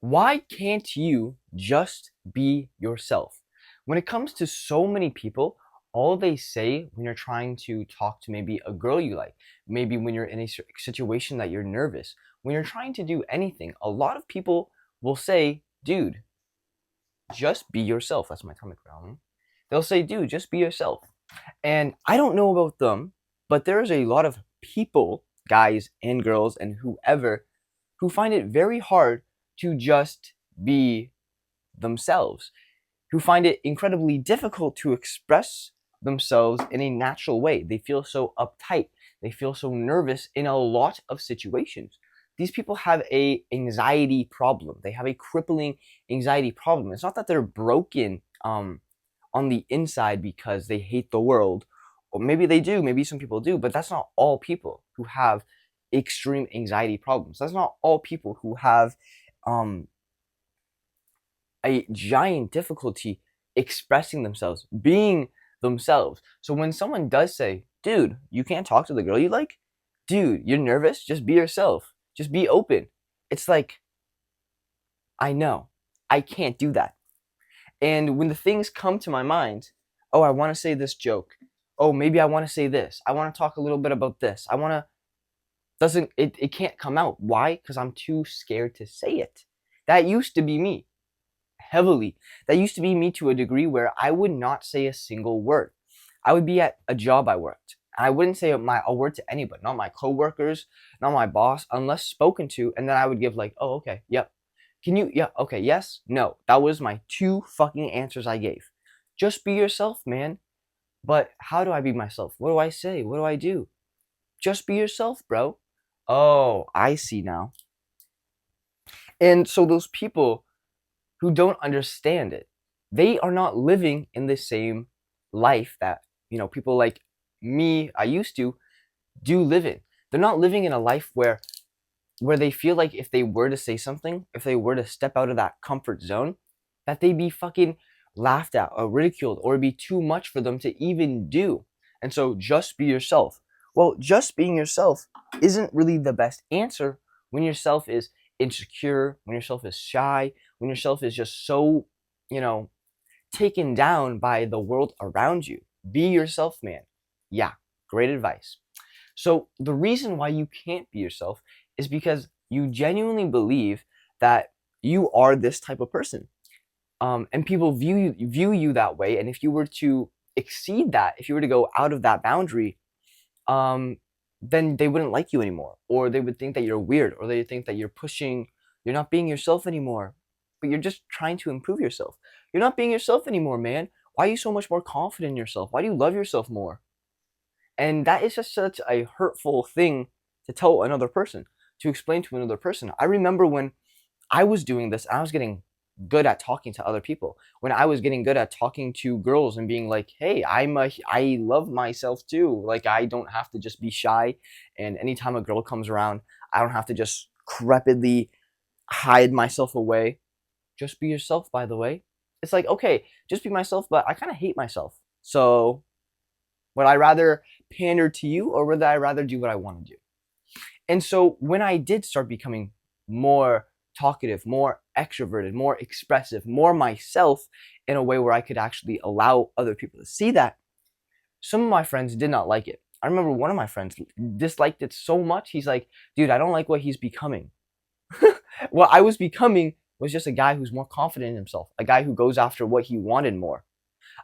Why can't you just be yourself? When it comes to so many people, all they say when you're trying to talk to maybe a girl you like, maybe when you're in a situation that you're nervous, when you're trying to do anything, a lot of people will say, dude, just be yourself. That's my tummy growling. They'll say, dude, just be yourself. And I don't know about them, but there's a lot of people, guys and girls and whoever, who find it very hard to just be themselves, who find it incredibly difficult to express themselves in a natural way. They feel so uptight. They feel so nervous in a lot of situations. These people have a anxiety problem. They have a crippling anxiety problem. It's not that they're broken on the inside because they hate the world, or maybe they do, maybe some people do, but that's not all people who have extreme anxiety problems. That's not all people who have um, a giant difficulty expressing themselves, being themselves. So when someone does say, dude, you can't talk to the girl you like, dude, you're nervous, just be yourself, just be open. It's like, I know, I can't do that. And when the things come to my mind, oh, I want to say this joke. Oh, maybe I want to say this. I want to talk a little bit about this. I want to, doesn't, it can't come out. Why? Because I'm too scared to say it. That used to be me, heavily. That used to be me to a degree where I would not say a single word. I would be at a job I worked. I wouldn't say a word to anybody, not my coworkers, not my boss, unless spoken to, and then I would give like, oh, okay, yep. Can you, yeah, okay, yes, no. That was my two fucking answers I gave. Just be yourself, man. But how do I be myself? What do I say? What do I do? Just be yourself, bro. Oh, I see now. And so those people who don't understand it, they are not living in the same life that, people like me, I used to, do live in. They're not living in a life where they feel like if they were to say something, if they were to step out of that comfort zone, that they'd be fucking laughed at or ridiculed or it'd be too much for them to even do. And so just be yourself. Well, just being yourself isn't really the best answer when yourself is insecure, when yourself is shy, when yourself is just so, you know, taken down by the world around you. Be yourself, man. Yeah, great advice. So the reason why you can't be yourself is because you genuinely believe that you are this type of person, and people view you that way. And if you were to exceed that, if you were to go out of that boundary, um, then they wouldn't like you anymore, or they would think that you're weird, or they think that you're not being yourself anymore, but you're just trying to improve yourself. You're not being yourself anymore, man. Why are you so much more confident in yourself? Why do you love yourself more? And that is just such a hurtful thing to tell another person, to explain to another person. I remember when I was doing this, I was getting good at talking to other people. When I was getting good at talking to girls and being like, "Hey, I love myself too. Like I don't have to just be shy, and anytime a girl comes around, I don't have to just crepidly hide myself away. Just be yourself, by the way." It's like, "Okay, just be myself, but I kind of hate myself. So, would I rather pander to you or would I rather do what I want to do?" And so when I did start becoming more talkative, more extroverted, more expressive, more myself in a way where I could actually allow other people to see that, some of my friends did not like it. I remember one of my friends disliked it so much. He's like, dude, I don't like what he's becoming. What I was becoming was just a guy who's more confident in himself, a guy who goes after what he wanted more,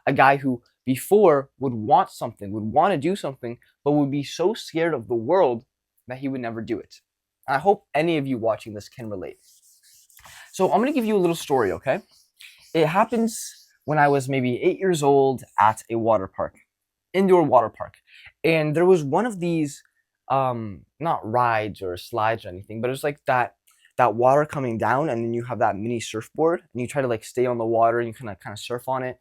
a guy who before would want something, would want to do something, but would be so scared of the world that he would never do it. I hope any of you watching this can relate. So I'm going to give you a little story, okay? It happens when I was maybe 8 years old at a water park, indoor water park. And there was one of these, not rides or slides or anything, but it was like that water coming down, and then you have that mini surfboard, and you try to like stay on the water, and you kind of surf on it.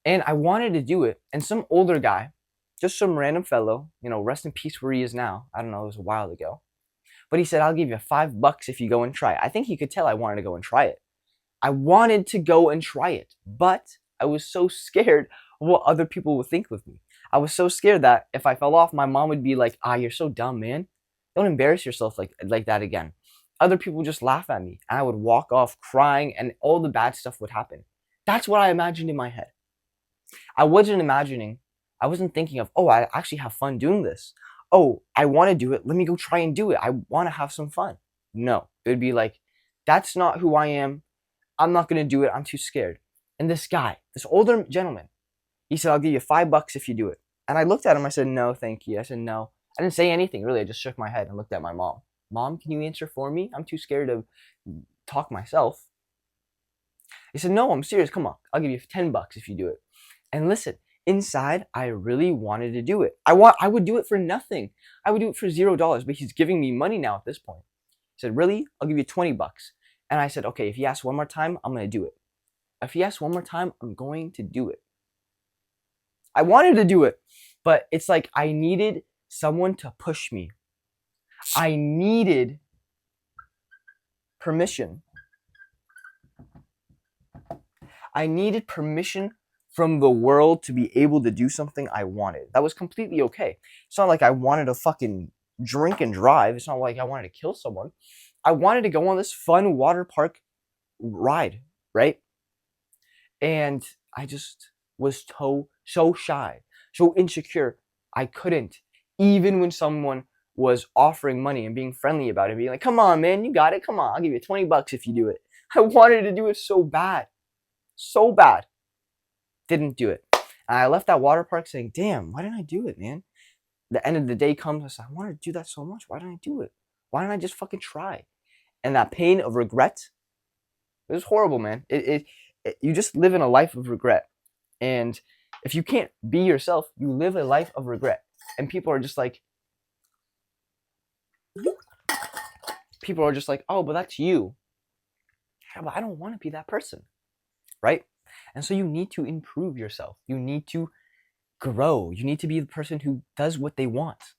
And I wanted to do it, and some older guy, just some random fellow, rest in peace where he is now. I don't know, it was a while ago. But he said, I'll give you $5 if you go and try it. I think he could tell I wanted to go and try it. I wanted to go and try it, but I was so scared of what other people would think of me. I was so scared that if I fell off, my mom would be like, you're so dumb, man. Don't embarrass yourself like that again. other people would just laugh at me, and I would walk off crying, and all the bad stuff would happen. That's what I imagined in my head. I wasn't imagining, I wasn't thinking of, oh, I actually have fun doing this. Oh, I want to do it. Let me go try and do it. I want to have some fun. No, it would be like, that's not who I am. I'm not going to do it. I'm too scared. And this guy, this older gentleman, he said, I'll give you $5 if you do it. And I looked at him. I said, no, thank you. I said, no. I didn't say anything, really. I just shook my head and looked at my mom. Mom, can you answer for me? I'm too scared to talk myself. He said, no, I'm serious. Come on. I'll give you $10 if you do it. And listen, inside, I really wanted to do it. I would do it for nothing. I would do it for $0, but he's giving me money now at this point. He said, really? I'll give you $20. And I said, okay, if he asks one more time, I'm going to do it. If he asks one more time, I'm going to do it. I wanted to do it, but it's like I needed someone to push me. I needed permission. I needed permission from the world to be able to do something I wanted. That was completely okay. It's not like I wanted to fucking drink and drive. It's not like I wanted to kill someone. I wanted to go on this fun water park ride, right? And I just was so shy, so insecure. I couldn't. Even when someone was offering money and being friendly about it, being like, come on, man, you got it. Come on, I'll give you $20 if you do it. I wanted to do it so bad. So bad. Didn't do it. And I left that water park saying, damn, why didn't I do it, man? The end of the day comes, I said, I wanted to do that so much. Why didn't I do it? Why didn't I just fucking try? And that pain of regret, it was horrible, man. You just live in a life of regret. And if you can't be yourself, you live a life of regret. And people are just like, oh, but that's you. Yeah, but I don't want to be that person, right? And so you need to improve yourself. You need to grow. You need to be the person who does what they want.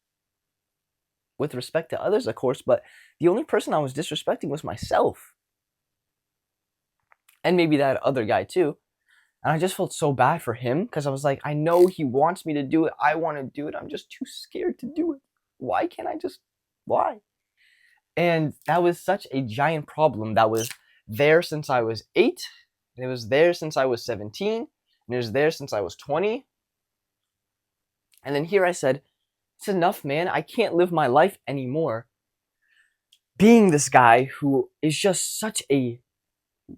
With respect to others, of course, but the only person I was disrespecting was myself. And maybe that other guy too. And I just felt so bad for him because I was like, I know he wants me to do it. I want to do it. I'm just too scared to do it. Why can't I just, why? And that was such a giant problem that was there since I was 8. And it was there since I was 17. And it was there since I was 20. And then here I said, it's enough, man. I can't live my life anymore being this guy who is just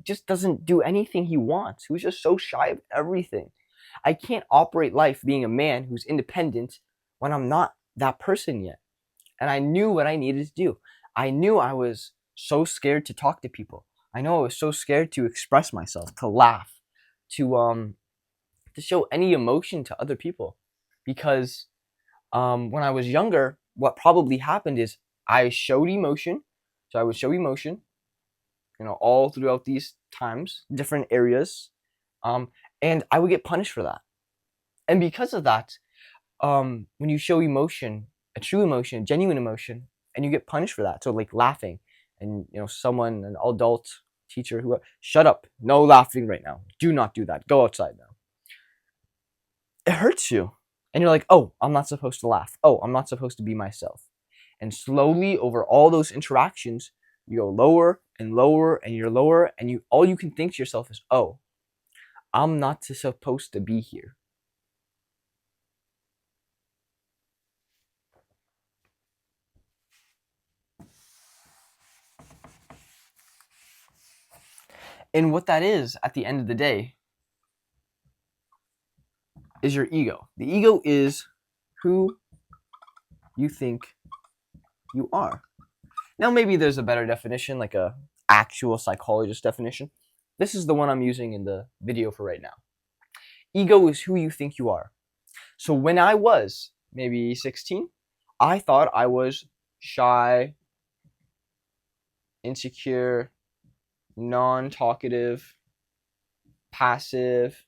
just doesn't do anything he wants, who's just so shy of everything. I can't operate life being a man who's independent when I'm not that person yet. And I knew what I needed to do. I knew I was so scared to talk to people. I know I was so scared to express myself, to laugh, to show any emotion to other people. Because when I was younger, what probably happened is I showed emotion. So I would show emotion, all throughout these times, different areas. And I would get punished for that. And because of that, when you show emotion, a true emotion, a genuine emotion, and you get punished for that, so like laughing, and someone, an adult teacher who, shut up, no laughing right now, do not do that, go outside now. It hurts you. And you're like, oh, I'm not supposed to laugh. Oh, I'm not supposed to be myself. And slowly over all those interactions, you go lower and lower and you're lower, and all you can think to yourself is, oh, I'm not supposed to be here. And what that is, at the end of the day, is your ego. The ego is who you think you are. Now, maybe there's a better definition, like a actual psychologist definition. This is the one I'm using in the video for right now. Ego is who you think you are. So when I was maybe 16, I thought I was shy, insecure, non-talkative, passive,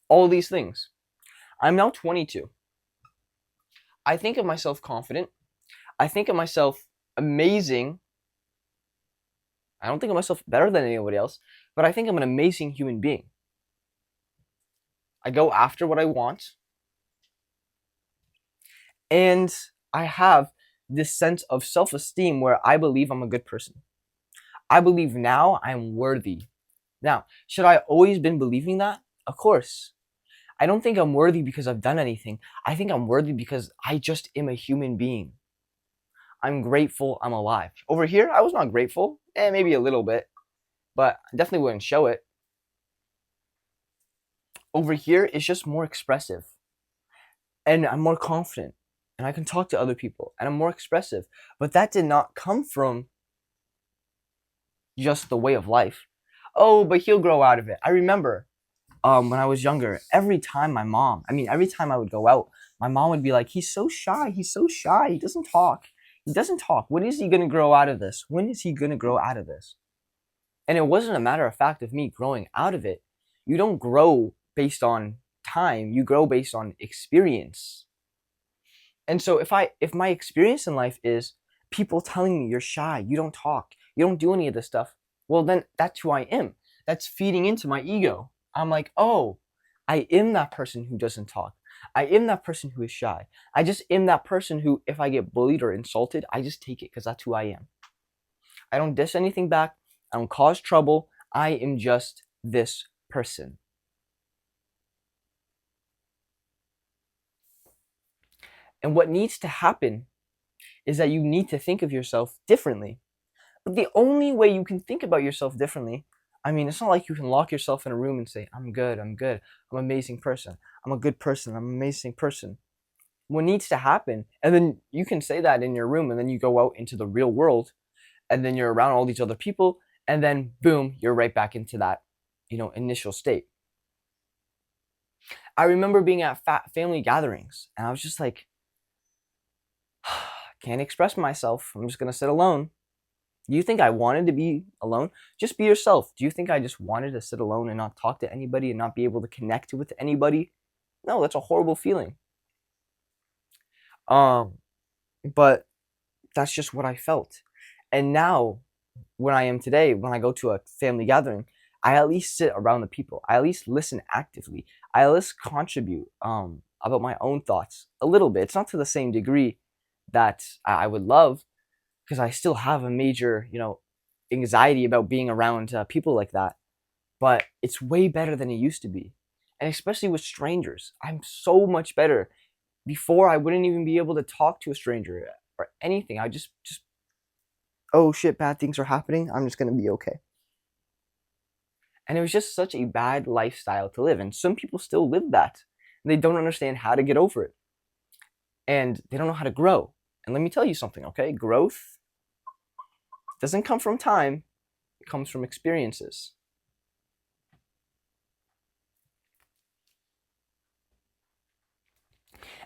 all these things. I'm now 22. I think of myself confident. I think of myself amazing. I don't think of myself better than anybody else, but I think I'm an amazing human being. I go after what I want. And I have this sense of self-esteem where I believe I'm a good person. I believe now I'm worthy. Now, should I always been believing that? Of course. I don't think I'm worthy because I've done anything. I think I'm worthy because I just am a human being. I'm grateful I'm alive. Over here, I was not grateful. Maybe a little bit, but I definitely wouldn't show it. Over here, it's just more expressive. And I'm more confident. And I can talk to other people. And I'm more expressive. But that did not come from just the way of life. Oh, but he'll grow out of it. I remember when I was younger, every time I would go out, my mom would be like, he's so shy, he doesn't talk. When is he going to grow out of this? And it wasn't a matter of fact of me growing out of it. You don't grow based on time, you grow based on experience. And so if my experience in life is people telling me you're shy, you don't talk, you don't do any of this stuff, well then that's who I am. That's feeding into my ego. I'm like, oh, I am that person who doesn't talk. I am that person who is shy. I just am that person who, if I get bullied or insulted, I just take it because that's who I am. I don't dish anything back. I don't cause trouble. I am just this person. And what needs to happen is that you need to think of yourself differently. But the only way you can think about yourself differently, it's not like you can lock yourself in a room and say, I'm good, I'm an amazing person, I'm a good person, I'm an amazing person. What needs to happen, and then you can say that in your room, and then you go out into the real world, and then you're around all these other people, and then boom, you're right back into that, initial state. I remember being at family gatherings, and I was just like, can't express myself, I'm just gonna sit alone. Do you think I wanted to be alone? Just be yourself. Do you think I just wanted to sit alone and not talk to anybody and not be able to connect with anybody? No, that's a horrible feeling. But that's just what I felt. And now, when I am today, when I go to a family gathering, I at least sit around the people. I at least listen actively. I at least contribute about my own thoughts a little bit. It's not to the same degree that I would love, because I still have a major, anxiety about being around people like that. But it's way better than it used to be. And especially with strangers, I'm so much better. Before, I wouldn't even be able to talk to a stranger or anything. I just oh shit, bad things are happening. I'm just going to be okay. And it was just such a bad lifestyle to live. And some people still live that. And they don't understand how to get over it. And they don't know how to grow. And let me tell you something, okay? Growth doesn't come from time, it comes from experiences.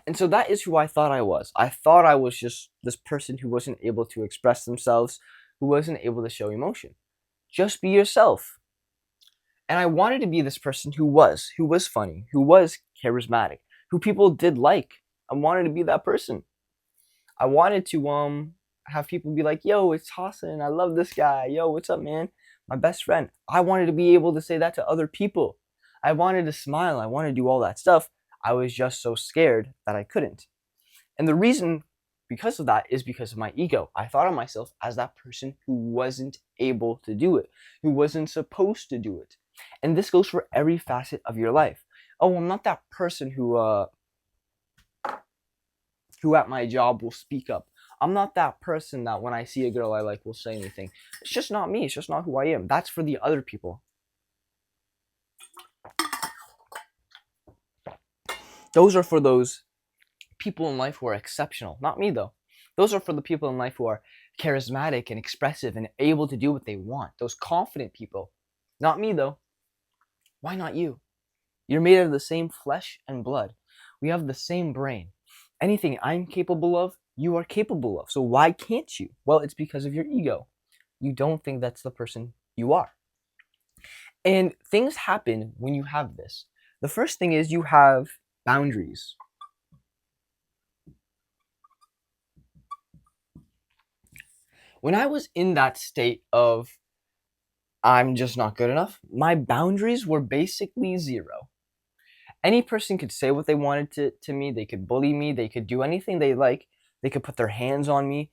And so that is who I thought I was. I thought I was just this person who wasn't able to express themselves, who wasn't able to show emotion. Just be yourself. And I wanted to be this person who was funny, who was charismatic, who people did like. I wanted to be that person. I wanted to have people be like, yo, it's Hassan, I love this guy. Yo, what's up, man? My best friend. I wanted to be able to say that to other people. I wanted to smile. I wanted to do all that stuff. I was just so scared that I couldn't. And the reason because of that is because of my ego. I thought of myself as that person who wasn't able to do it, who wasn't supposed to do it. And this goes for every facet of your life. Oh, I'm not that person who at my job will speak up. I'm not that person that when I see a girl I like will say anything. It's just not me. It's just not who I am. That's for the other people. Those are for those people in life who are exceptional. Not me, though. Those are for the people in life who are charismatic and expressive and able to do what they want. Those confident people. Not me, though. Why not you? You're made out of the same flesh and blood. We have the same brain. Anything I'm capable of, you are capable of. So why can't you? Well, it's because of your ego. You don't think that's the person you are. And things happen when you have this. The first thing is you have boundaries. When I was in that state of I'm just not good enough, my boundaries were basically zero. Any person could say what they wanted to me, they could bully me, they could do anything they like. They could put their hands on me.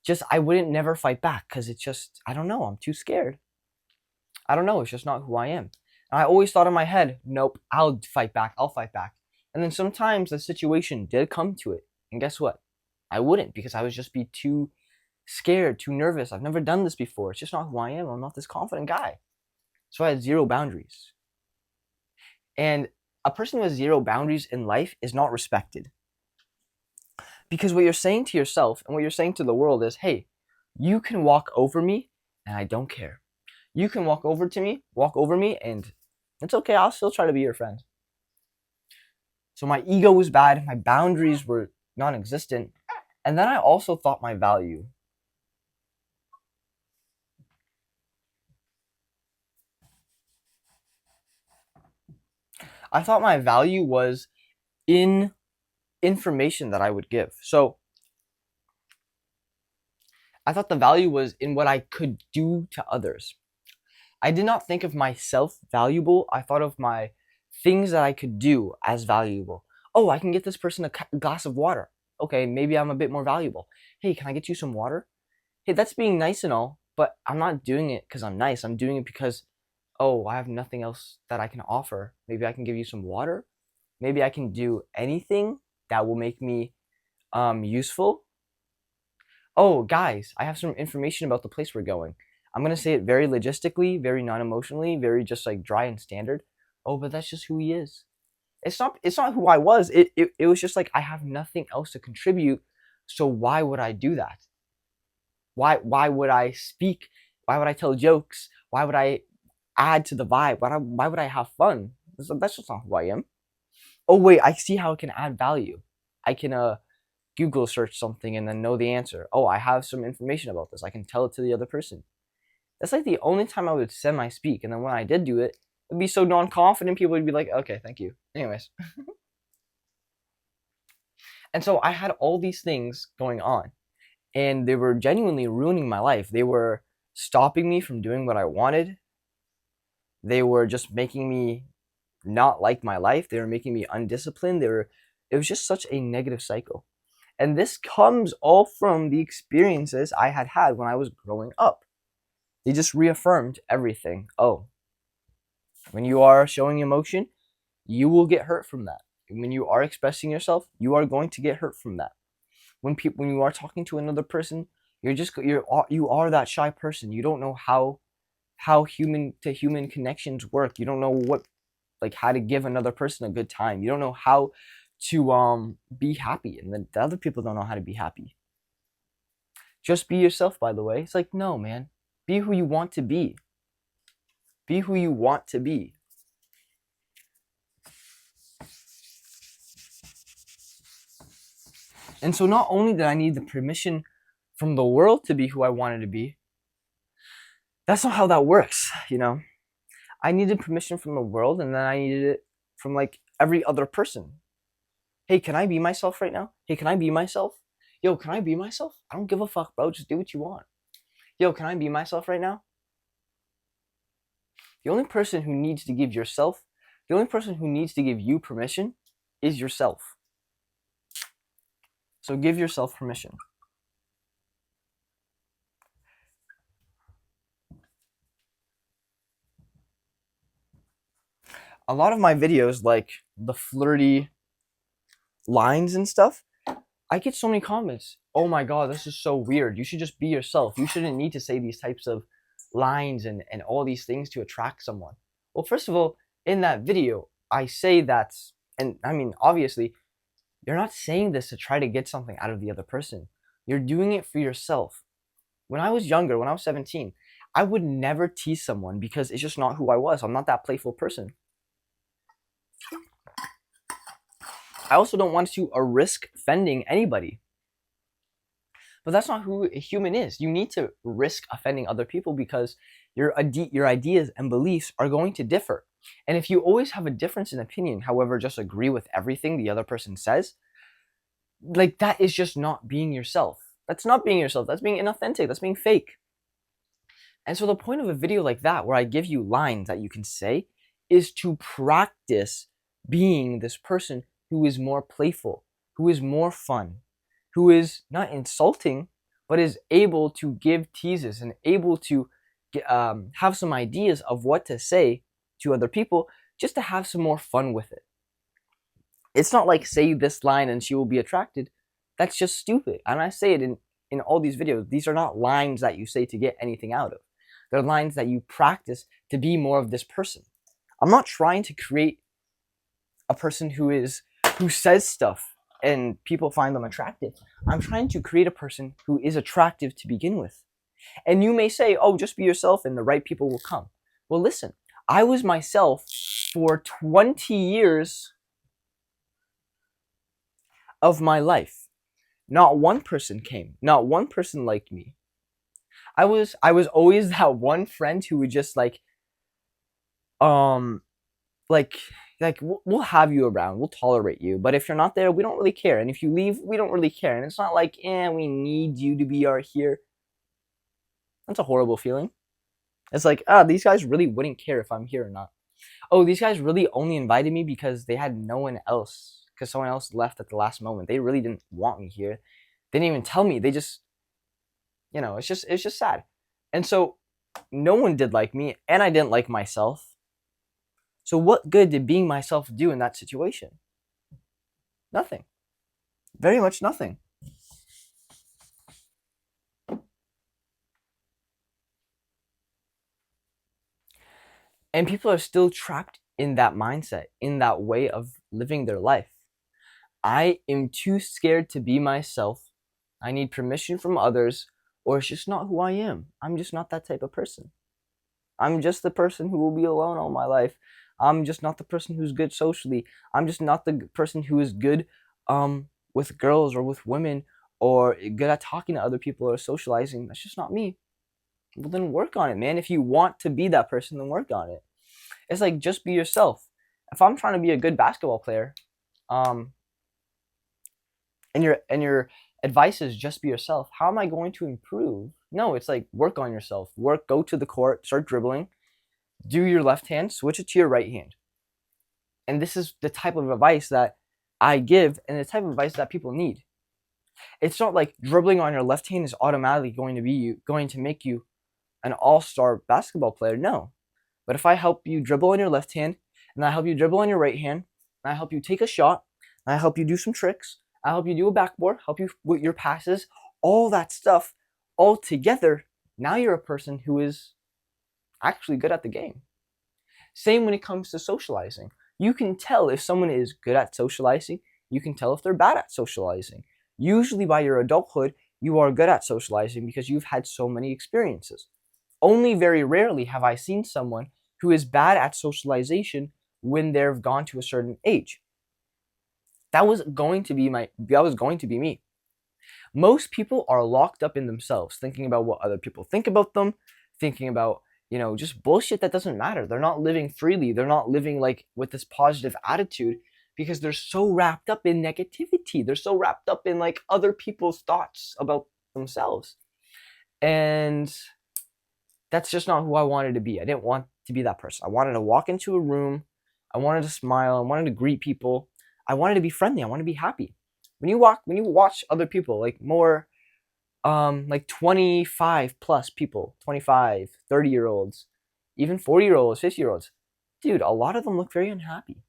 Just, I wouldn't never fight back because it's just, I don't know, I'm too scared. I don't know, it's just not who I am. And I always thought in my head, nope, I'll fight back, I'll fight back. And then sometimes the situation did come to it. And guess what? I wouldn't, because I would just be too scared, too nervous. I've never done this before. It's just not who I am. I'm not this confident guy. So I had zero boundaries. And a person with zero boundaries in life is not respected. Because what you're saying to yourself and what you're saying to the world is, hey, you can walk over me and I don't care. You can walk over me, and it's okay. I'll still try to be your friend. So my ego was bad. My boundaries were non-existent. And then I also thought my value. I thought my value was in information that I would give. So I thought the value was in what I could do to others. I did not think of myself valuable. I thought of my things that I could do as valuable. Oh, I can get this person a glass of water. Okay, maybe I'm a bit more valuable. Hey, can I get you some water? Hey, that's being nice and all, but I'm not doing it because I'm nice. I'm doing it because, oh, I have nothing else that I can offer. Maybe I can give you some water. Maybe I can do anything that will make me useful. Oh, guys, I have some information about the place we're going. I'm going to say it very logistically, very non-emotionally, very just like dry and standard. Oh, but that's just who he is. It's not who I was. It was just like, I have nothing else to contribute. So why would I do that? Why would I speak? Why would I tell jokes? Why would I add to the vibe? Why would I have fun? That's just not who I am. Oh wait, I see how it can add value. I can Google search something and then know the answer. Oh, I have some information about this. I can tell it to the other person. That's like the only time I would semi-speak. And then when I did do it, it'd be so non-confident, people would be like, okay, thank you. Anyways. And so I had all these things going on. And they were genuinely ruining my life. They were stopping me from doing what I wanted. They were just making me not like my life. They were making me undisciplined. It was just such a negative cycle. And this comes all from the experiences I had had when I was growing up. They just reaffirmed everything. Oh, when you are showing emotion, you will get hurt from that. When you are expressing yourself, you are going to get hurt from that. When you are talking to another person, you are that shy person. You don't know how human to human connections work. You don't know how to give another person a good time. You don't know how to be happy, and then the other people don't know how to be happy. Just be yourself, by the way. It's like, no, man. Be who you want to be. Be who you want to be. And so not only did I need the permission from the world to be who I wanted to be, that's not how that works, you know? I needed permission from the world, and then I needed it from like every other person. Hey, can I be myself right now? Hey, can I be myself? Yo, can I be myself? I don't give a fuck, bro. Just do what you want. Yo, can I be myself right now? The only person who needs to give you permission is yourself. So give yourself permission. A lot of my videos, like the flirty lines and stuff, I get so many comments. Oh my god, this is so weird. You should just be yourself. You shouldn't need to say these types of lines and all these things to attract someone. Well, first of all, in that video, I say that, and I mean, obviously, you're not saying this to try to get something out of the other person. You're doing it for yourself. When I was younger, when I was 17, I would never tease someone because it's just not who I was. I'm not that playful person. I also don't want to risk offending anybody. But that's not who a human is. You need to risk offending other people because your ideas and beliefs are going to differ. And if you always have a difference in opinion, however, just agree with everything the other person says, like that is just not being yourself. That's not being yourself. That's being inauthentic. That's being fake. And so the point of a video like that, where I give you lines that you can say, is to practice being this person who is more playful, who is more fun, who is not insulting, but is able to give teases and able to have some ideas of what to say to other people just to have some more fun with it. It's not like say this line and she will be attracted. That's just stupid. And I say it in all these videos. These are not lines that you say to get anything out of. They're lines that you practice to be more of this person. I'm not trying to create a person who says stuff and people find them attractive. I'm trying to create a person who is attractive to begin with. And you may say, oh, just be yourself and the right people will come. Well, listen, I was myself for 20 years of my life. Not one person came. Not one person liked me. I was always that one friend who would just like like we'll have you around, we'll tolerate you, but if you're not there, we don't really care, and if you leave, we don't really care, and it's not like we need you to be our here. That's a horrible feeling. It's like, these guys really wouldn't care if I'm here or not. Oh, these guys really only invited me because they had no one else, because someone else left at the last moment. They really didn't want me here. They didn't even tell me. They just, it's just sad. And so no one did like me, and I didn't like myself. So what good did being myself do in that situation? Nothing. Very much nothing. And people are still trapped in that mindset, in that way of living their life. I am too scared to be myself. I need permission from others, or it's just not who I am. I'm just not that type of person. I'm just the person who will be alone all my life. I'm just not the person who's good socially. I'm just not the person who is good with girls or with women or good at talking to other people or socializing. That's just not me. Well, then work on it, man. If you want to be that person, then work on it. It's like, just be yourself. If I'm trying to be a good basketball player, and your advice is just be yourself, how am I going to improve? No, it's like, work on yourself. Go to the court, start dribbling, do your left hand, switch it to your right hand. And this is the type of advice that I give and the type of advice that people need. It's not like dribbling on your left hand is automatically going to make you an all-star basketball player. No. But if I help you dribble on your left hand, and I help you dribble on your right hand, and I help you take a shot, and I help you do some tricks, I help you do a backboard, help you with your passes, all that stuff, all together, now you're a person who is actually good at the game. Same when it comes to socializing. You can tell if someone is good at socializing. You can tell if they're bad at socializing. Usually by your adulthood, you are good at socializing because you've had so many experiences. Only very rarely have I seen someone who is bad at socialization when they've gone to a certain age. That was going to be me. Most people are locked up in themselves, thinking about what other people think about them, thinking about, just bullshit that doesn't matter. They're not living freely. They're not living like with this positive attitude because they're so wrapped up in negativity. They're so wrapped up in like other people's thoughts about themselves. And that's just not who I wanted to be. I didn't want to be that person. I wanted to walk into a room. I wanted to smile. I wanted to greet people. I wanted to be friendly. I wanted to be happy. When you watch other people, like more like 25 plus people, 25, 30-year-olds, even 40-year-olds, 50-year-olds, dude, a lot of them look very unhappy.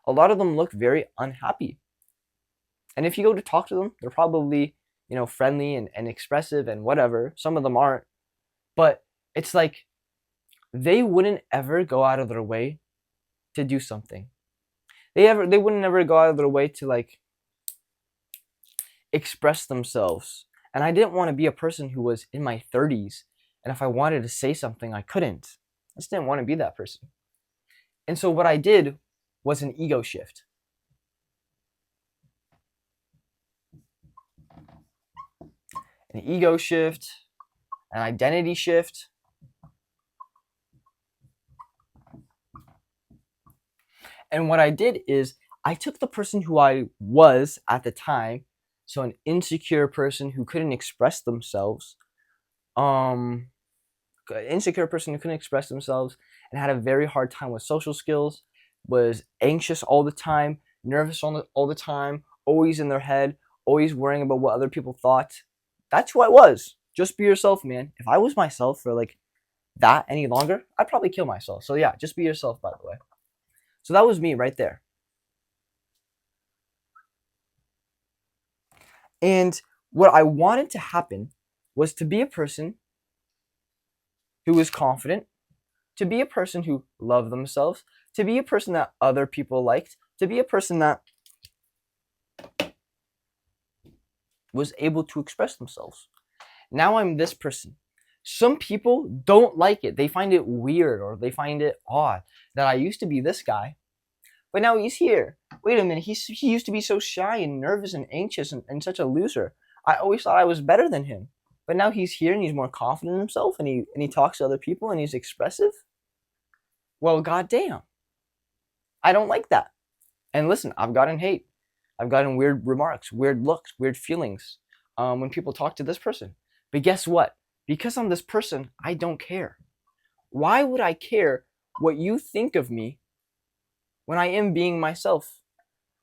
A lot of them look very unhappy. And if you go to talk to them, they're probably, friendly and expressive and whatever. Some of them aren't. But it's like they wouldn't ever go out of their way to do something. They wouldn't ever go out of their way to like express themselves. And I didn't want to be a person who was in my 30s and if I wanted to say something, I couldn't. I just didn't want to be that person. And so what I did was an ego shift. An ego shift, an identity shift. And what I did is I took the person who I was at the time, so an insecure person who couldn't express themselves, and had a very hard time with social skills, was anxious all the time, nervous all the time, always in their head, always worrying about what other people thought. That's who I was. Just be yourself, man. If I was myself for like that any longer, I'd probably kill myself. So yeah, just be yourself, by the way. So that was me right there. And what I wanted to happen was to be a person who was confident, to be a person who loved themselves, to be a person that other people liked, to be a person that was able to express themselves. Now I'm this person. Some people don't like it. They find it weird or they find it odd that I used to be this guy, but now he's here. Wait a minute, he used to be so shy and nervous and anxious and such a loser. I always thought I was better than him. But now he's here and he's more confident in himself and he talks to other people and he's expressive. Well, goddamn. I don't like that. And listen, I've gotten hate. I've gotten weird remarks, weird looks, weird feelings when people talk to this person. But guess what? Because I'm this person, I don't care. Why would I care what you think of me when I am being myself?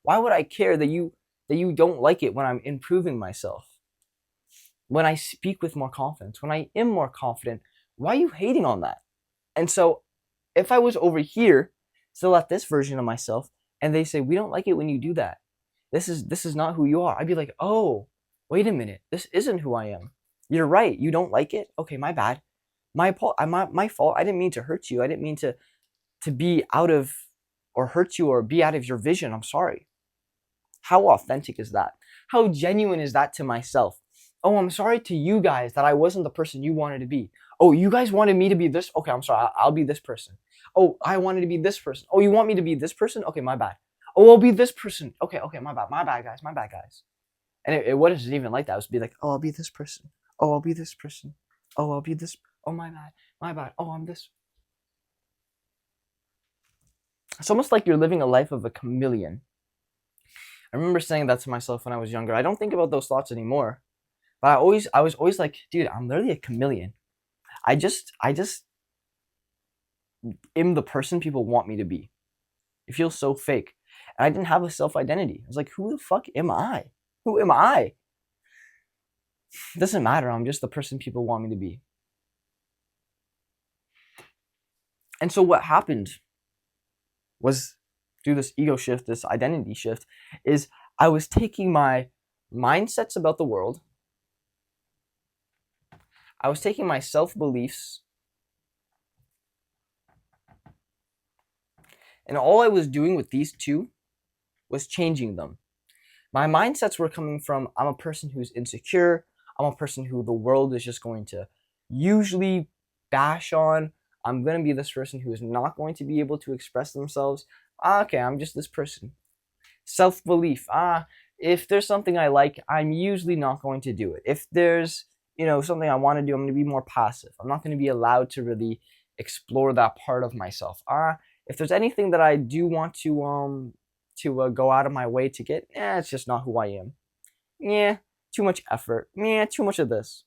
Why would I care that you don't like it when I'm improving myself? When I speak with more confidence, when I am more confident, why are you hating on that? And so if I was over here, still at this version of myself, and they say, we don't like it when you do that. This is not who you are. I'd be like, oh, wait a minute. This isn't who I am. You're right. You don't like it? Okay, my bad. My fault. I didn't mean to hurt you. I didn't mean to be out of or hurt you or be out of your vision. I'm sorry. How authentic is that? How genuine is that to myself? Oh, I'm sorry to you guys that I wasn't the person you wanted to be. Oh, you guys wanted me to be this? Okay, I'm sorry. I'll be this person. Oh, I wanted to be this person. Oh, you want me to be this person? Okay, my bad. Oh, I'll be this person. Okay, my bad. My bad, guys. My bad, guys. And it wasn't even like that. It was be like, oh, I'll be this person. Oh, I'll be this person. Oh, I'll be this. Oh, my bad. My bad. Oh, I'm this. It's almost like you're living a life of a chameleon. I remember saying that to myself when I was younger. I don't think about those thoughts anymore. But I was always like, dude, I'm literally a chameleon. I just am the person people want me to be. It feels so fake. And I didn't have a self-identity. I was like, who the fuck am I? Who am I? It doesn't matter. I'm just the person people want me to be. And so what happened was, through this ego shift, this identity shift, is I was taking my mindsets about the world, I was taking my self-beliefs, and all I was doing with these two was changing them. My mindsets were coming from, I'm a person who's insecure, I'm a person who the world is just going to usually bash on, I'm going to be this person who is not going to be able to express themselves. Okay, I'm just this person. Self-belief, if there's something I like, I'm usually not going to do it. If there's, something I want to do, I'm going to be more passive. I'm not going to be allowed to really explore that part of myself. If there's anything that I do want to go out of my way to get, it's just not who I am. Yeah, too much effort. Yeah, too much of this.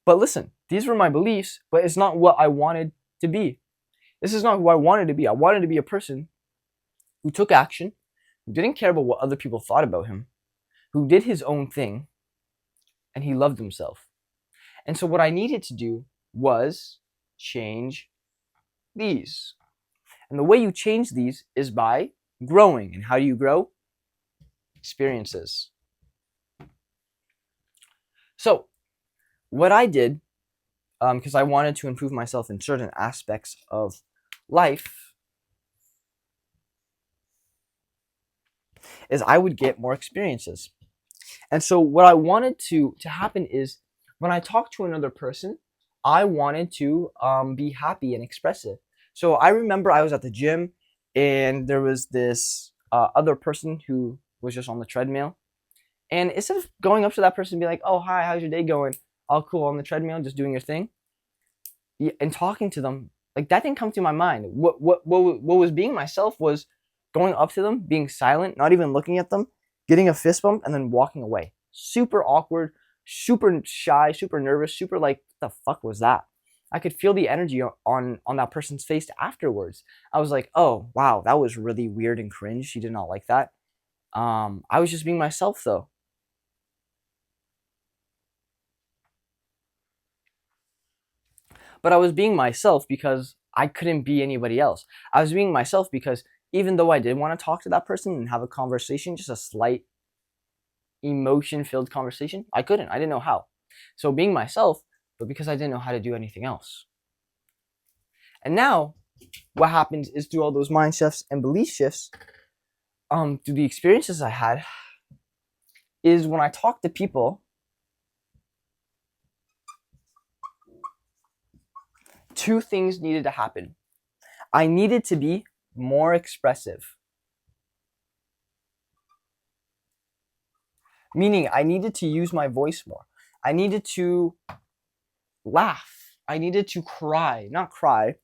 But listen, these were my beliefs, but it's not what I wanted to be. This is not who I wanted to be. I wanted to be a person who took action, who didn't care about what other people thought about him, who did his own thing, and he loved himself. And so what I needed to do was change these. And the way you change these is by growing. And how do you grow? Experiences. So what I did, because I wanted to improve myself in certain aspects of life, is I would get more experiences. And so what I wanted to happen is, when I talk to another person, I wanted to be happy and expressive. So I remember I was at the gym and there was this other person who was just on the treadmill. And instead of going up to that person and be like, oh, hi, how's your day going? Oh, cool, on the treadmill, just doing your thing. And talking to them, like, that didn't come to my mind. What was being myself was going up to them, being silent, not even looking at them, getting a fist bump, and then walking away. Super awkward, super shy, super nervous, super like, what the fuck was that? I could feel the energy on that person's face afterwards. I was like, oh, wow, that was really weird and cringe. She did not like that. I was just being myself though. But I was being myself because I couldn't be anybody else. I was being myself because even though I did want to talk to that person and have a conversation, just a slight emotion filled conversation, I couldn't. I didn't know how. So being myself, but because I didn't know how to do anything else. And now what happens is through all those mind shifts and belief shifts, through the experiences I had, is when I talk to people, two things needed to happen. I needed to be more expressive. Meaning I needed to use my voice more. I needed to laugh. I needed to cry. Not cry,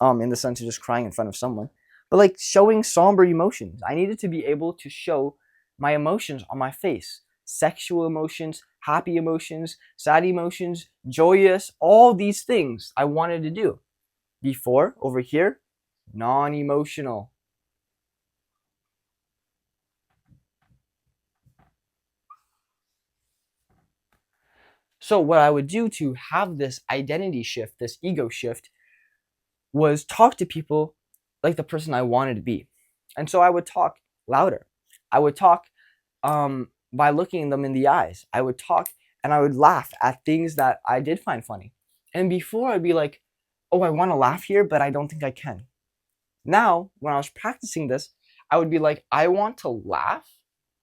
in the sense of just crying in front of someone, but like showing somber emotions. I needed to be able to show my emotions on my face. Sexual emotions, happy emotions, sad emotions, joyous, all these things I wanted to do. Before, over here, non-emotional. So what I would do to have this identity shift, this ego shift, was talk to people like the person I wanted to be. And so I would talk louder. I would talk by looking them in the eyes. I would talk and I would laugh at things that I did find funny. And before I'd be like, oh, I want to laugh here, but I don't think I can. Now, when I was practicing this, I would be like, I want to laugh.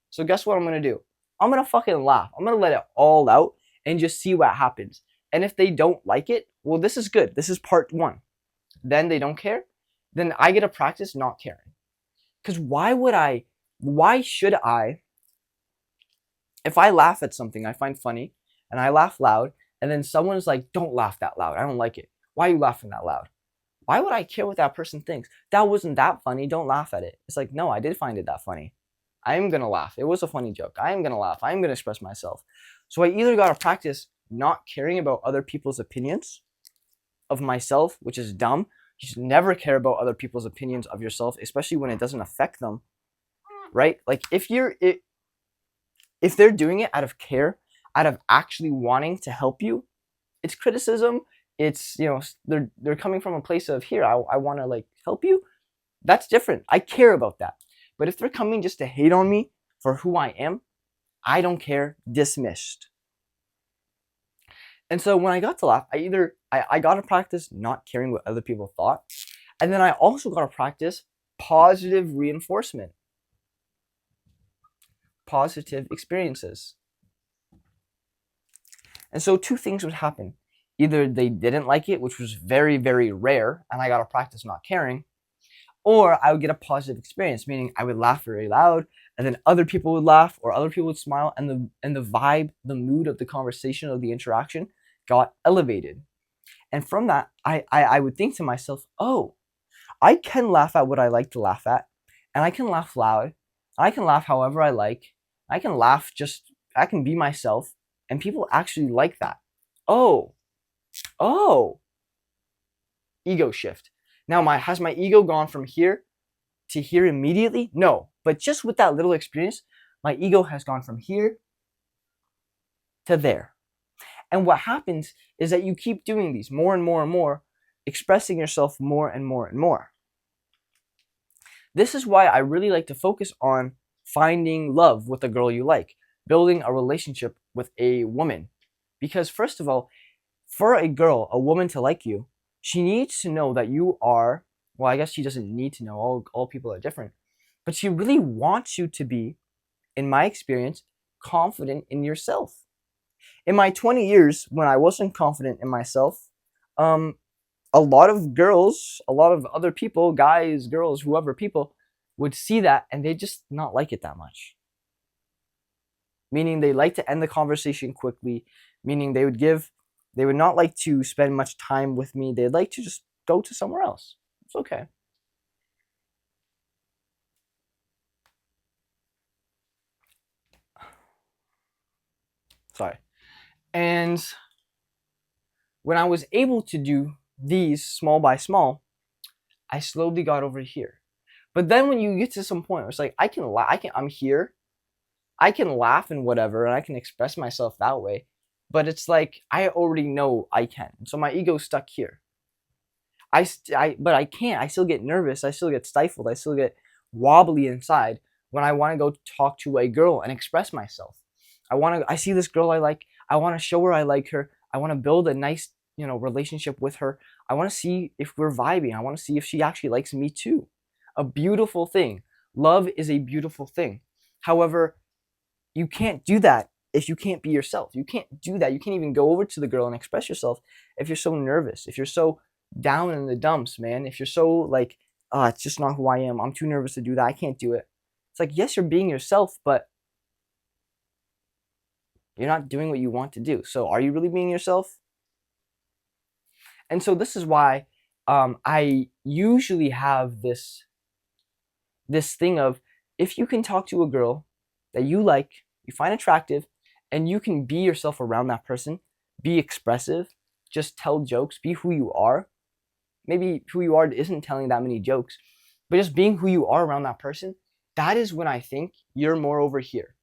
So guess what I'm going to do? I'm going to fucking laugh. I'm going to let it all out and just see what happens. And if they don't like it, well, this is good. This is part one. Then they don't care. Then I get to practice not caring. Because why should I, if I laugh at something I find funny and I laugh loud and then someone's like, don't laugh that loud. I don't like it. Why are you laughing that loud? Why would I care what that person thinks? That wasn't that funny. Don't laugh at it. It's like, no, I did find it that funny. I am going to laugh. It was a funny joke. I am going to laugh. I am going to express myself. So I either got to practice not caring about other people's opinions of myself, which is dumb. You should never care about other people's opinions of yourself, especially when it doesn't affect them, right? Like if they're doing it out of care, out of actually wanting to help you, it's criticism. It's, they're coming from a place of here, I want to like help you. That's different. I care about that. But if they're coming just to hate on me for who I am, I don't care. Dismissed. And so when I got to laugh, I got to practice not caring what other people thought. And then I also got to practice positive reinforcement. Positive experiences. And so two things would happen. Either they didn't like it, which was very, very rare, and I got to practice not caring, or I would get a positive experience, meaning I would laugh very loud, and then other people would laugh, or other people would smile, and the vibe, the mood of the conversation, of the interaction got elevated. And from that, I would think to myself, oh, I can laugh at what I like to laugh at, and I can laugh loud, I can laugh however I like, I can laugh I can be myself, and people actually like that. Oh, ego shift. Now, has my ego gone from here to here immediately? No, but just with that little experience, my ego has gone from here to there. And what happens is that you keep doing these more and more and more, expressing yourself more and more and more. This is why I really like to focus on finding love with a girl you like, building a relationship with a woman. Because first of all, for a girl, a woman to like you, she needs to know that you are, well, I guess she doesn't need to know, all people are different, but she really wants you to be, in my experience, confident in yourself. In my 20 years, when I wasn't confident in myself, a lot of girls, a lot of other people, guys, girls, whoever, people would see that and they just not like it that much. Meaning they like to end the conversation quickly, meaning they would not like to spend much time with me. They'd like to just go to somewhere else. It's okay. Sorry. And when I was able to do these small by small, I slowly got over here. But then when you get to some point where it's like, I'm here, I can laugh and whatever, and I can express myself that way, but it's like I already know I can. So my ego's stuck here. But I can't. I still get nervous. I still get stifled. I still get wobbly inside when I want to go talk to a girl and express myself. I see this girl I like. I want to show her I like her. I want to build a nice, relationship with her. I want to see if we're vibing. I want to see if she actually likes me too. A beautiful thing. Love is a beautiful thing. However, you can't do that if you can't be yourself. You can't do that. You can't even go over to the girl and express yourself if you're so nervous, if you're so down in the dumps, man. If you're so like, it's just not who I am. I'm too nervous to do that. I can't do it. It's like, yes, you're being yourself, but you're not doing what you want to do. So are you really being yourself? And so this is why I usually have this thing of, if you can talk to a girl that you like, you find attractive, and you can be yourself around that person, be expressive, just tell jokes, be who you are. Maybe who you are isn't telling that many jokes, but just being who you are around that person, that is when I think you're more over here.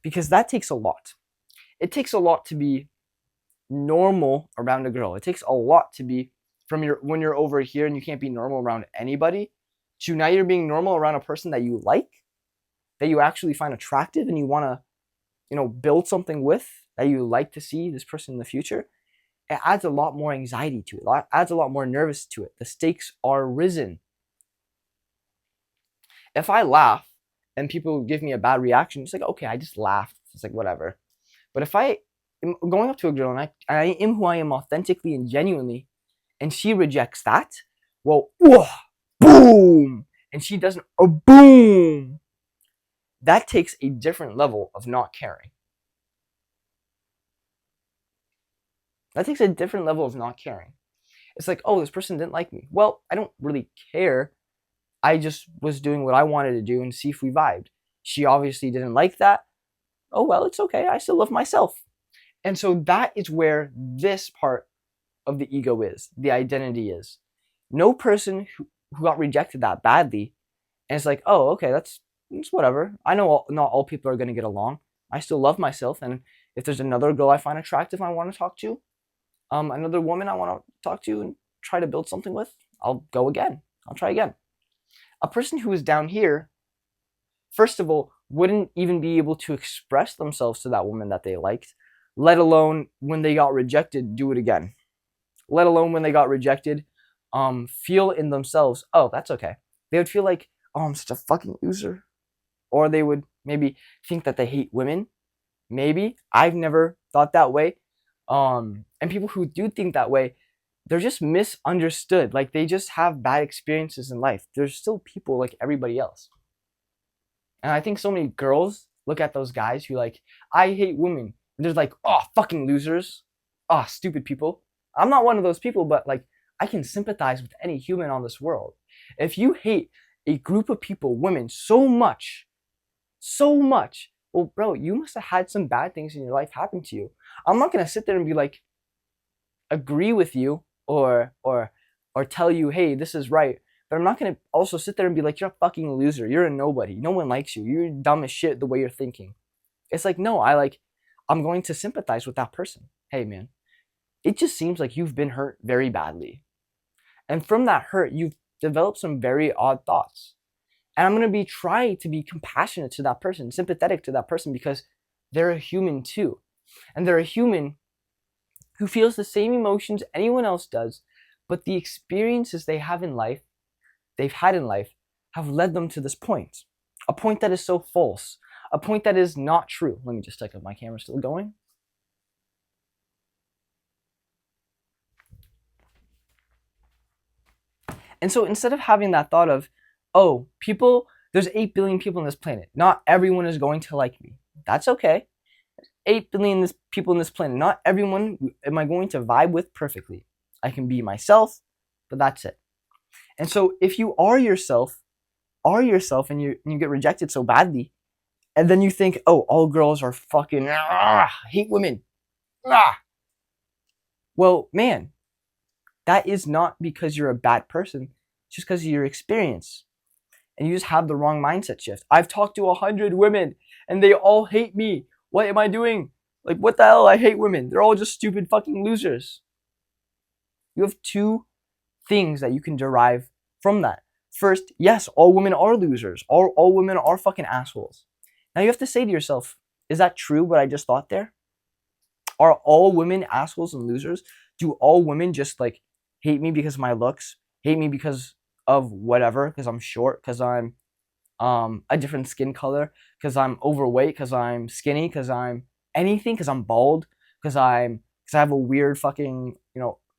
Because that takes a lot. It takes a lot to be normal around a girl. It takes a lot to be when you're over here and you can't be normal around anybody, to now you're being normal around a person that you like, that you actually find attractive and you want to, build something with, that you like to see this person in the future. It adds a lot more anxiety to it. It adds a lot more nervous to it. The stakes are risen. If I laugh and people give me a bad reaction, it's like, okay, I just laughed. It's like, whatever. But if I am going up to a girl and I am who I am authentically and genuinely, and she rejects that, well, boom, and she doesn't, boom, that takes a different level of not caring. That takes a different level of not caring. It's like, oh, this person didn't like me. Well, I don't really care. I just was doing what I wanted to do and see if we vibed. She obviously didn't like that. Oh, well, it's okay. I still love myself. And so that is where this part of the ego is, the identity is. No person who got rejected that badly, and it's like, oh, okay, that's whatever. I know not all people are going to get along. I still love myself, and if there's another girl I find attractive I want to talk to, another woman I want to talk to and try to build something with, I'll go again. I'll try again. A person who is down here, first of all, wouldn't even be able to express themselves to that woman that they liked, let alone when they got rejected, do it again. Let alone when they got rejected, feel in themselves, oh, that's okay. They would feel like, oh, I'm such a fucking loser. Or they would maybe think that they hate women. Maybe. I've never thought that way. And people who do think that way, they're just misunderstood. Like, they just have bad experiences in life. There's still people like everybody else. And I think so many girls look at those guys who like, I hate women. And they're like, oh, fucking losers. Oh, stupid people. I'm not one of those people, but like, I can sympathize with any human on this world. If you hate a group of people, women, so much, well, bro, you must have had some bad things in your life happen to you. I'm not gonna sit there and be like, agree with you or tell you, hey, this is right. But I'm not gonna also sit there and be like, you're a fucking loser. You're a nobody. No one likes you. You're dumb as shit the way you're thinking. It's like, no, I'm going to sympathize with that person. Hey, man, it just seems like you've been hurt very badly. And from that hurt, you've developed some very odd thoughts. And I'm going to be trying to be compassionate to that person, sympathetic to that person, because they're a human too. And they're a human who feels the same emotions anyone else does, but the experiences they've had in life, have led them to this point. A point that is so false. A point that is not true. Let me just check if my camera's still going. And so instead of having that thought of, oh, there's 8 billion people on this planet. Not everyone is going to like me. That's okay. 8 billion people on this planet. Not everyone am I going to vibe with perfectly. I can be myself, but that's it. And so if you are yourself and you get rejected so badly, and then you think, oh, all girls are fucking, hate women. Well, man, that is not because you're a bad person. It's just because of your experience. and you just have the wrong mindset shift. I've talked to 100 women and they all hate me. What am I doing? Like, what the hell? I hate women. They're all just stupid fucking losers. You have two things that you can derive from that. First, yes, all women are losers. All women are fucking assholes. Now you have to say to yourself, is that true what I just thought there? Are all women assholes and losers? Do all women just like hate me because of my looks? Hate me because of whatever? Because I'm short? Because I'm a different skin color? Because I'm overweight? Because I'm skinny? Because I'm anything? Because I'm bald? Because I have a weird fucking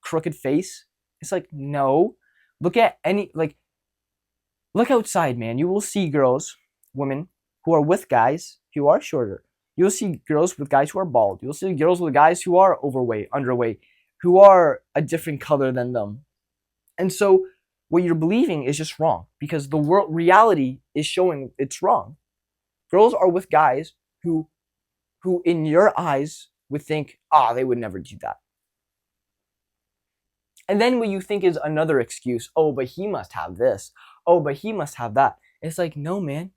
crooked face? It's like, no. Look at any like look outside, man. You will see girls, women who are with guys who are shorter. You'll see girls with guys who are bald. You'll see girls with guys who are overweight, underweight, who are a different color than them. And so what you're believing is just wrong because the world reality is showing it's wrong. Girls are with guys who in your eyes would think, they would never do that. And then what you think is another excuse, oh, but he must have this. Oh, but he must have that. It's like, no, man.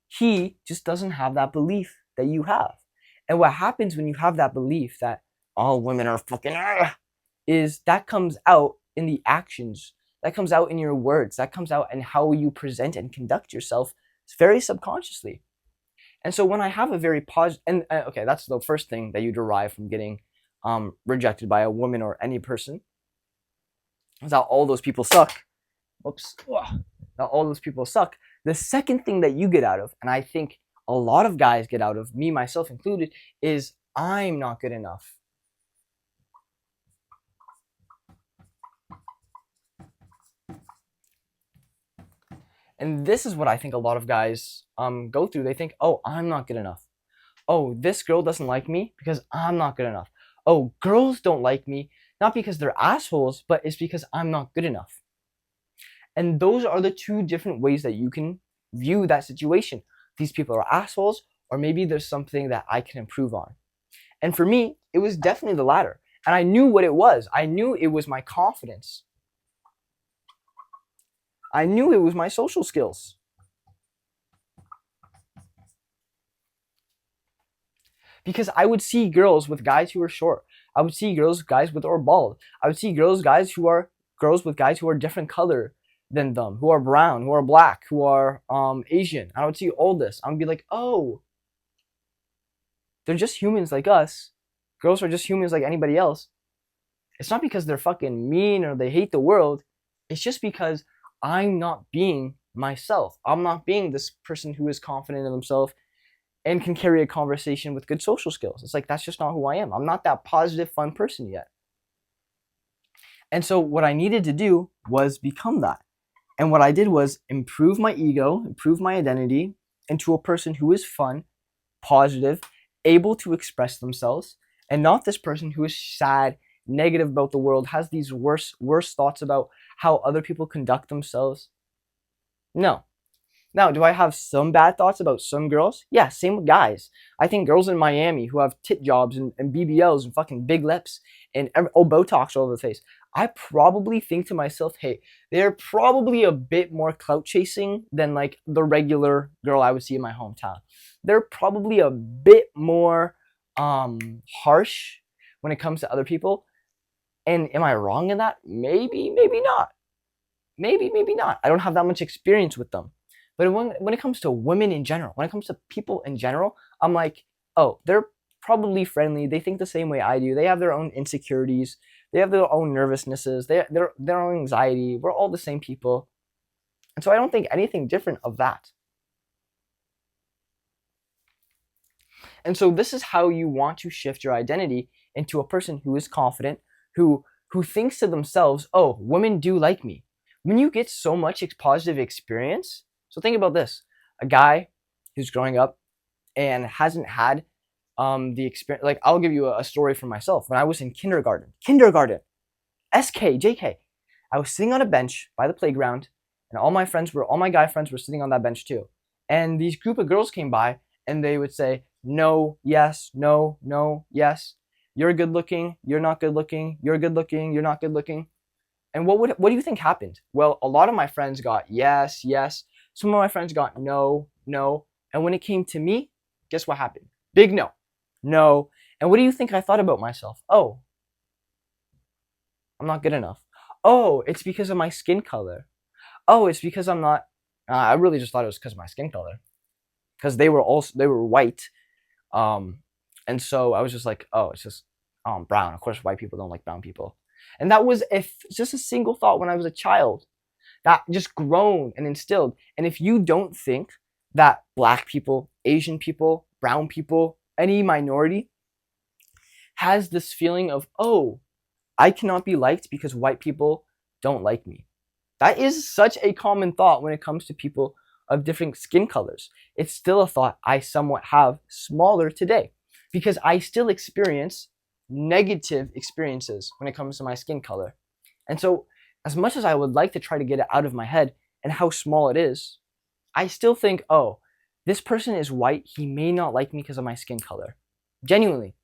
He just doesn't have that belief that you have. And what happens when you have that belief that all women are fucking is that comes out in the actions. That comes out in your words. That comes out in how you present and conduct yourself very subconsciously. And so when I have a very positive, and okay, that's the first thing that you derive from getting rejected by a woman or any person, is that all those people suck. Oops. That all those people suck. The second thing that you get out of, and I think a lot of guys get out of, me, myself included, is I'm not good enough. And this is what I think a lot of guys go through. They think, oh, I'm not good enough. Oh, this girl doesn't like me because I'm not good enough. Oh, girls don't like me, not because they're assholes, but it's because I'm not good enough. And those are the two different ways that you can view that situation. These people are assholes, or maybe there's something that I can improve on. And for me, it was definitely the latter. And I knew what it was. I knew it was my confidence. I knew it was my social skills. Because I would see girls with guys who are short. I would see guys who are bald. I would see girls with guys who are different color than them, who are brown, who are black, who are Asian. I would see all this. I would be like, oh, they're just humans like us. Girls are just humans like anybody else. It's not because they're fucking mean or they hate the world. It's just because I'm not being myself. I'm not being this person who is confident in themselves and can carry a conversation with good social skills. It's like, that's just not who I am. I'm not that positive, fun person yet. And so what I needed to do was become that. And what I did was improve my ego, improve my identity into a person who is fun, positive, able to express themselves, and not this person who is sad, negative about the world, has these worse thoughts about how other people conduct themselves. No. Now, do I have some bad thoughts about some girls? Yeah, same with guys. I think girls in Miami who have tit jobs and BBLs and fucking big lips and Botox all over the face, I probably think to myself, hey, they're probably a bit more clout chasing than like the regular girl I would see in my hometown. They're probably a bit more harsh when it comes to other people. And am I wrong in that? Maybe, maybe not. Maybe, maybe not. I don't have that much experience with them. But when it comes to women in general, when it comes to people in general, I'm like, oh, they're probably friendly. They think the same way I do. They have their own insecurities. They have their own nervousnesses. Their own anxiety. We're all the same people. And so I don't think anything different of that. And so this is how you want to shift your identity into a person who is confident, who thinks to themselves, oh, women do like me. When you get so much positive experience, so think about this. A guy who's growing up and hasn't had the experience. Like, I'll give you a story from myself. When I was in kindergarten, SK, JK, I was sitting on a bench by the playground, and all my guy friends were sitting on that bench too. And these group of girls came by, and they would say, no, yes, no, no, yes. You're good looking. You're not good looking. You're good looking. You're not good looking. And what do you think happened? Well, a lot of my friends got yes, yes. Some of my friends got no, no. And when it came to me, guess what happened? Big no. No. And what do you think I thought about myself? Oh, I'm not good enough. Oh, it's because of my skin color. Oh, it's because I'm not. I really just thought it was because of my skin color, because they were white, um, and so I was just like, oh, it's just I'm brown. Of course, white people don't like brown people, and that was just a single thought when I was a child that just grown and instilled. And if you don't think that black people, Asian people, brown people, any minority has this feeling of, oh, I cannot be liked because white people don't like me. That is such a common thought when it comes to people of different skin colors. It's still a thought I somewhat have smaller today because I still experience negative experiences when it comes to my skin color. And so, as much as I would like to try to get it out of my head and how small it is, I still think, oh, this person is white. He may not like me because of my skin color. Genuinely,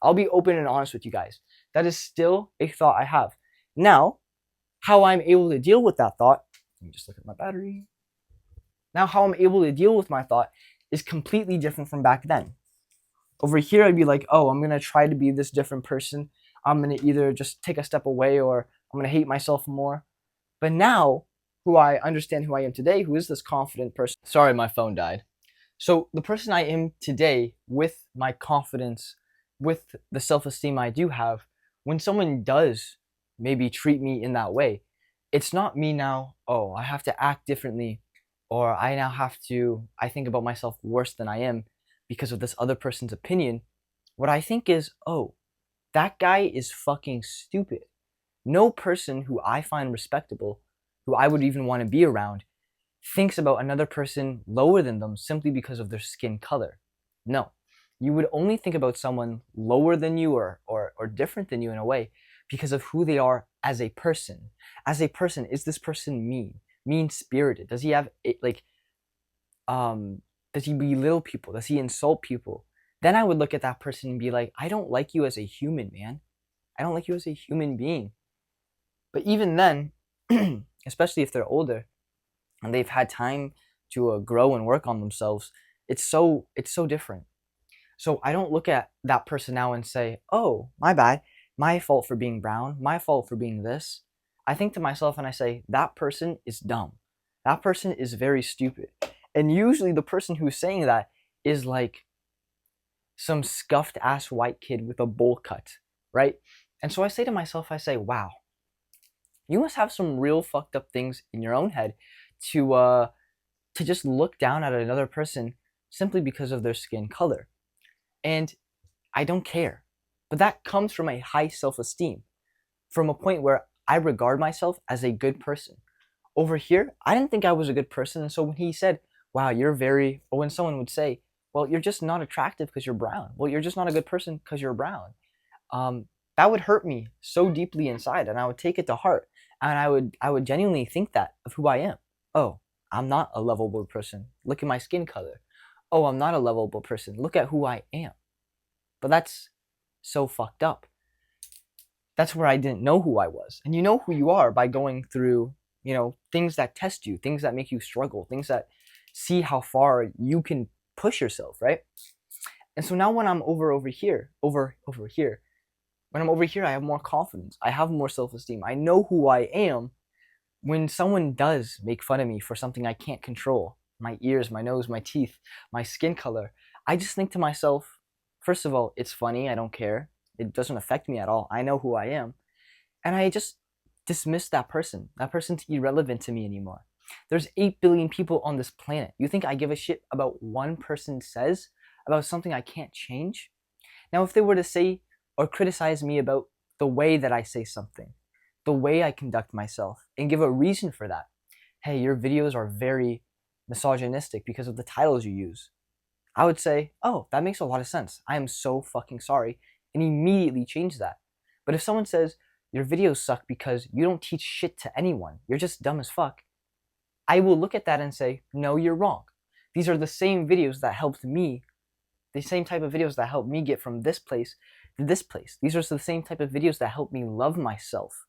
I'll be open and honest with you guys. That is still a thought I have. Now, how I'm able to deal with that thought, let me just look at my battery. Now, how I'm able to deal with my thought is completely different from back then. Over here, I'd be like, oh, I'm going to try to be this different person. I'm going to either just take a step away or I'm going to hate myself more. But now, who I understand who I am today, who is this confident person. Sorry, my phone died. So the person I am today with my confidence, with the self-esteem I do have, when someone does maybe treat me in that way, it's not me now, oh, I have to act differently, or I think about myself worse than I am because of this other person's opinion. What I think is, oh, that guy is fucking stupid. No person who I find respectable, who I would even want to be around, thinks about another person lower than them simply because of their skin color. No, you would only think about someone lower than you or different than you in a way because of who they are as a person. As a person, is this person mean-spirited? Does he have does he belittle people? Does he insult people? Then I would look at that person and be like, I don't like you as a human, man. I don't like you as a human being. But even then, especially if they're older and they've had time to grow and work on themselves, it's so different. So I don't look at that person now and say, oh, my bad, my fault for being brown, my fault for being this. I think to myself and I say, that person is dumb. That person is very stupid. And usually the person who's saying that is like some scuffed ass white kid with a bowl cut, right? And so I say to myself, I say, wow, you must have some real fucked up things in your own head to just look down at another person simply because of their skin color. And I don't care. But that comes from a high self-esteem, from a point where I regard myself as a good person. Over here, I didn't think I was a good person. And so when he said, wow, or when someone would say, well, you're just not attractive because you're brown. Well, you're just not a good person because you're brown. That would hurt me so deeply inside, and I would take it to heart. And I would genuinely think that of who I am. Oh, I'm not a lovable person. Look at my skin color. Oh, I'm not a lovable person. Look at who I am. But that's so fucked up. That's where I didn't know who I was. And you know who you are by going through, things that test you, things that make you struggle, things that see how far you can push yourself, right? And so now when I'm over here, when I'm over here, I have more confidence. I have more self-esteem. I know who I am. When someone does make fun of me for something I can't control, my ears, my nose, my teeth, my skin color, I just think to myself, first of all, it's funny. I don't care. It doesn't affect me at all. I know who I am. And I just dismiss that person. That person's irrelevant to me anymore. There's 8 billion people on this planet. You think I give a shit about one person says about something I can't change? Now, if they were to say or criticize me about the way that I say something, the way I conduct myself, and give a reason for that. Hey, your videos are very misogynistic because of the titles you use. I would say, oh, that makes a lot of sense. I am so fucking sorry, and immediately change that. But if someone says, your videos suck because you don't teach shit to anyone, you're just dumb as fuck, I will look at that and say, no, you're wrong. These are the same videos that helped me, the same type of videos that helped me get from this place to this place. These are the same type of videos that helped me love myself.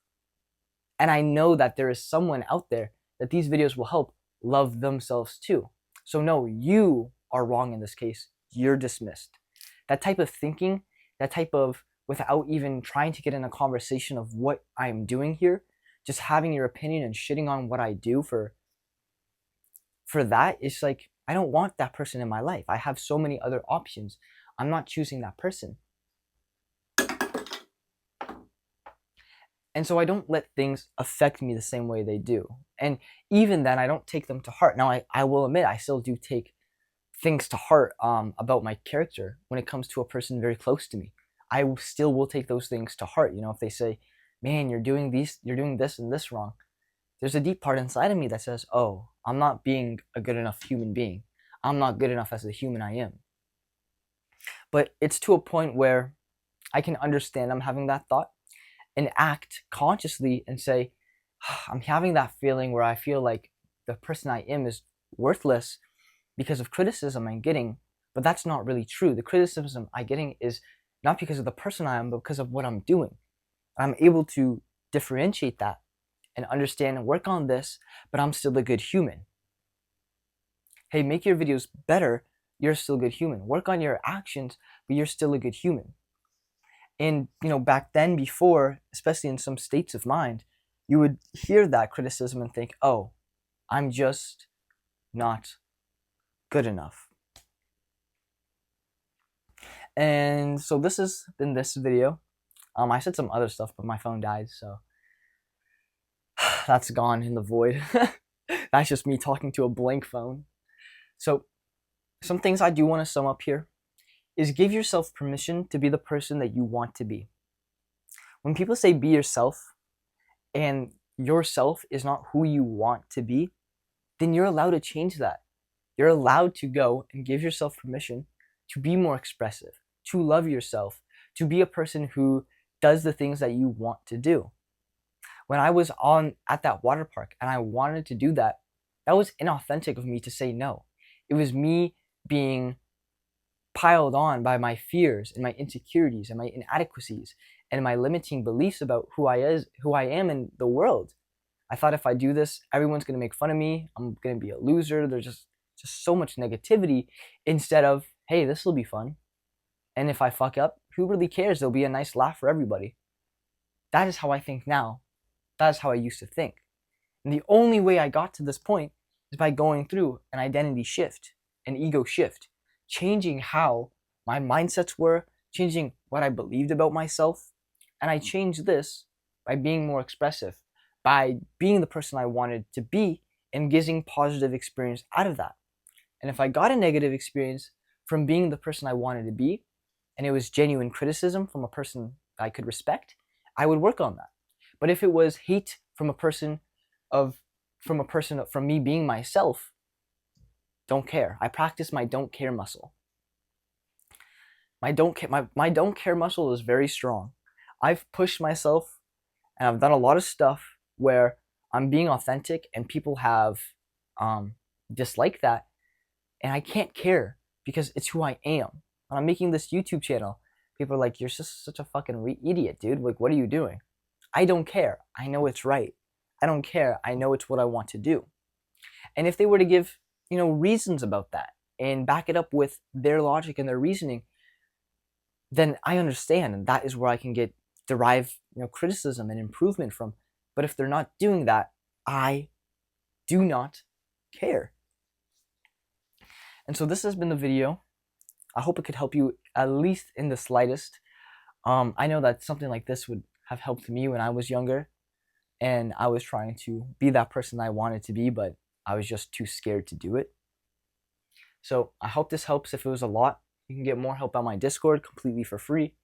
And I know that there is someone out there that these videos will help love themselves too. So no, you are wrong in this case. You're dismissed. That type of thinking, that type of, without even trying to get in a conversation of what I'm doing here, just having your opinion and shitting on what I do for that, it's like, I don't want that person in my life. I have so many other options. I'm not choosing that person. And so I don't let things affect me the same way they do. And even then, I don't take them to heart. Now, I will admit, I still do take things to heart about my character when it comes to a person very close to me. I still will take those things to heart. If they say, man, you're doing this and this wrong, there's a deep part inside of me that says, oh, I'm not being a good enough human being. I'm not good enough as the human I am. But it's to a point where I can understand I'm having that thought and act consciously and say, I'm having that feeling where I feel like the person I am is worthless because of criticism I'm getting, but that's not really true. The criticism I'm getting is not because of the person I am, but because of what I'm doing. I'm able to differentiate that and understand and work on this, but I'm still a good human. Hey, make your videos better, you're still a good human. Work on your actions, but you're still a good human. And, back then, before, especially in some states of mind, you would hear that criticism and think, oh, I'm just not good enough. And so this has been this video. I said some other stuff, but my phone died, so that's gone in the void. That's just me talking to a blank phone. So some things I do want to sum up here is give yourself permission to be the person that you want to be. When people say be yourself and yourself is not who you want to be, then you're allowed to change that. You're allowed to go and give yourself permission to be more expressive, to love yourself, to be a person who does the things that you want to do. When I was at that water park and I wanted to do that, that was inauthentic of me to say no. It was me being piled on by my fears and my insecurities and my inadequacies and my limiting beliefs about who I am in the world. I thought if I do this, everyone's going to make fun of me. I'm going to be a loser. There's just so much negativity, instead of, hey, this will be fun. And if I fuck up, who really cares? There'll be a nice laugh for everybody. That is how I think now. That is how I used to think. And the only way I got to this point is by going through an identity shift, an ego shift, changing how my mindsets were, changing what I believed about myself. And I changed this by being more expressive, by being the person I wanted to be and getting positive experience out of that. And if I got a negative experience from being the person I wanted to be, and it was genuine criticism from a person I could respect, I would work on that. But if it was hate from me being myself, don't care. I practice my don't care muscle. My don't care muscle is very strong. I've pushed myself and I've done a lot of stuff where I'm being authentic and people have disliked that, and I can't care because it's who I am. When I'm making this YouTube channel, people are like, you're just such a fucking idiot, dude. Like, what are you doing? I don't care. I know it's right. I don't care. I know it's what I want to do. And if they were to give, reasons about that and back it up with their logic and their reasoning, then I understand, and that is where I can derive criticism and improvement from. But if they're not doing that, I do not care. And so this has been the video. I hope it could help you at least in the slightest. I know that something like this would have helped me when I was younger, and I was trying to be that person I wanted to be, but I was just too scared to do it. So I hope this helps. If it was a lot, you can get more help on my Discord completely for free,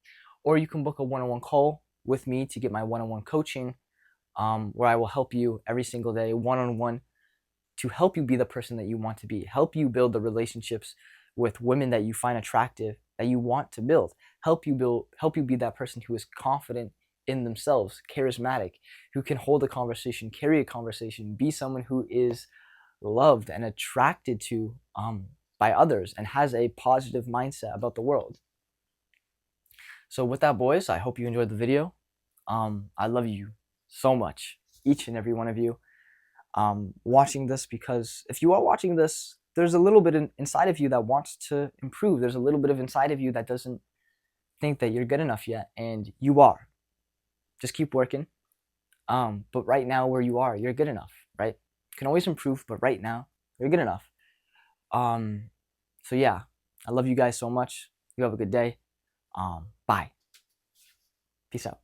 or you can book a one-on-one call with me to get my one-on-one coaching, where I will help you every single day, one-on-one, to help you be the person that you want to be, help you build the relationships with women that you find attractive, that you want to build, help you be that person who is confident in themselves, charismatic, who can hold a conversation, carry a conversation, be someone who is loved and attracted to by others and has a positive mindset about the world. So with that, boys, I hope you enjoyed the video. I love you so much. each and every one of you watching this, because if you are watching this, there's a little bit inside of you that wants to improve. There's a little bit of inside of you that doesn't think that you're good enough yet, and you are. Just keep working. But right now, where you are, you're good enough, right? You can always improve, but right now, you're good enough. So yeah, I love you guys so much. You have a good day. Bye. Peace out.